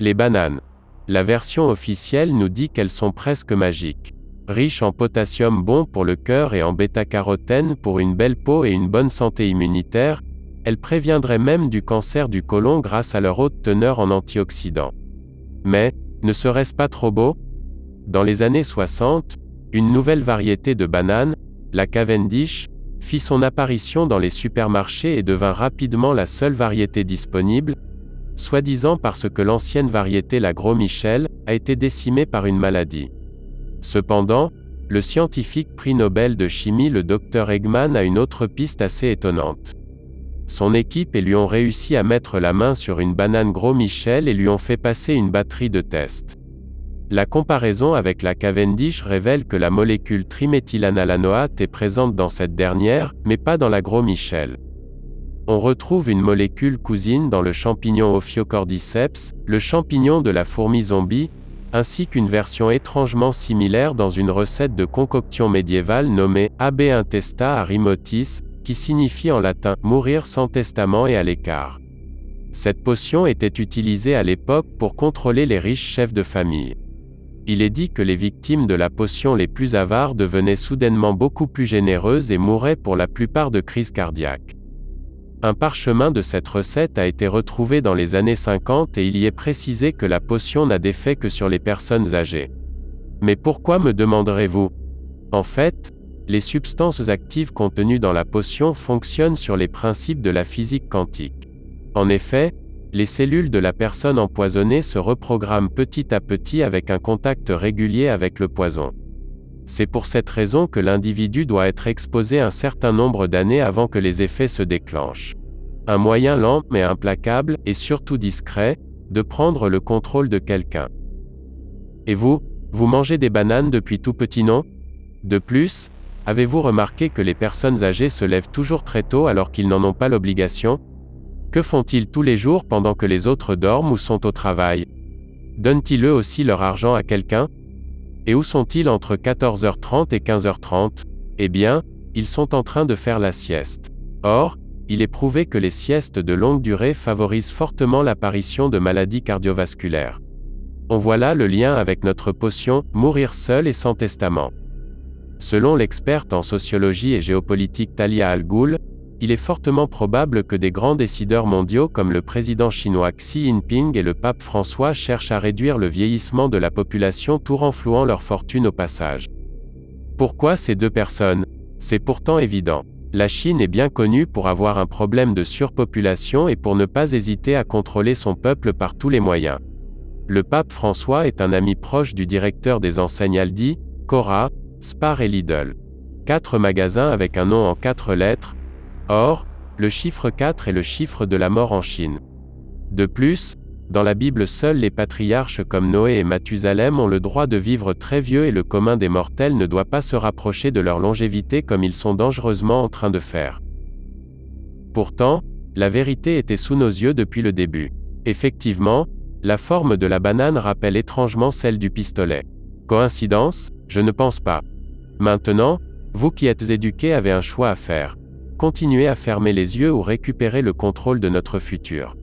Les bananes. La version officielle nous dit qu'elles sont presque magiques. Riches en potassium bon pour le cœur et en bêta-carotène pour une belle peau et une bonne santé immunitaire, elles préviendraient même du cancer du côlon grâce à leur haute teneur en antioxydants. Mais, ne serait-ce pas trop beau? Dans les années 60, une nouvelle variété de banane, la Cavendish, fit son apparition dans les supermarchés et devint rapidement la seule variété disponible, soi-disant parce que l'ancienne variété la Gros Michel a été décimée par une maladie. Cependant, le scientifique prix Nobel de chimie le Dr Eggman a une autre piste assez étonnante. Son équipe et lui ont réussi à mettre la main sur une banane Gros Michel et lui ont fait passer une batterie de tests. La comparaison avec la Cavendish révèle que la molécule triméthylanalanoate est présente dans cette dernière, mais pas dans la Gros Michel. On retrouve une molécule cousine dans le champignon Ophiocordyceps, le champignon de la fourmi zombie, ainsi qu'une version étrangement similaire dans une recette de concoction médiévale nommée Ab intesta arimotis, qui signifie en latin « mourir sans testament et à l'écart ». Cette potion était utilisée à l'époque pour contrôler les riches chefs de famille. Il est dit que les victimes de la potion les plus avares devenaient soudainement beaucoup plus généreuses et mouraient pour la plupart de crises cardiaques. Un parchemin de cette recette a été retrouvé dans les années 50 et il y est précisé que la potion n'a d'effet que sur les personnes âgées. Mais pourquoi, me demanderez-vous? En fait, les substances actives contenues dans la potion fonctionnent sur les principes de la physique quantique. En effet, les cellules de la personne empoisonnée se reprogramment petit à petit avec un contact régulier avec le poison. C'est pour cette raison que l'individu doit être exposé un certain nombre d'années avant que les effets se déclenchent. Un moyen lent, mais implacable, et surtout discret, de prendre le contrôle de quelqu'un. Et vous mangez des bananes depuis tout petit, non? De plus, avez-vous remarqué que les personnes âgées se lèvent toujours très tôt alors qu'ils n'en ont pas l'obligation? Que font-ils tous les jours pendant que les autres dorment ou sont au travail? Donnent-ils eux aussi leur argent à quelqu'un? Et où sont-ils entre 14h30 et 15h30? Eh bien, ils sont en train de faire la sieste. Or, il est prouvé que les siestes de longue durée favorisent fortement l'apparition de maladies cardiovasculaires. On voit là le lien avec notre potion « Mourir seul et sans testament ». Selon l'experte en sociologie et géopolitique Talia Al Ghul, il est fortement probable que des grands décideurs mondiaux comme le président chinois Xi Jinping et le pape François cherchent à réduire le vieillissement de la population tout renflouant leur fortune au passage. Pourquoi ces deux personnes? C'est pourtant évident. La Chine est bien connue pour avoir un problème de surpopulation et pour ne pas hésiter à contrôler son peuple par tous les moyens. Le pape François est un ami proche du directeur des enseignes Aldi, Cora, Spar et Lidl. 4 magasins avec un nom en 4 lettres. Or, le chiffre 4 est le chiffre de la mort en Chine. De plus, dans la Bible seuls les patriarches comme Noé et Mathusalem ont le droit de vivre très vieux et le commun des mortels ne doit pas se rapprocher de leur longévité comme ils sont dangereusement en train de faire. Pourtant, la vérité était sous nos yeux depuis le début. Effectivement, la forme de la banane rappelle étrangement celle du pistolet. Coïncidence? Je ne pense pas. Maintenant, vous qui êtes éduqués avez un choix à faire. Continuer à fermer les yeux ou récupérer le contrôle de notre futur.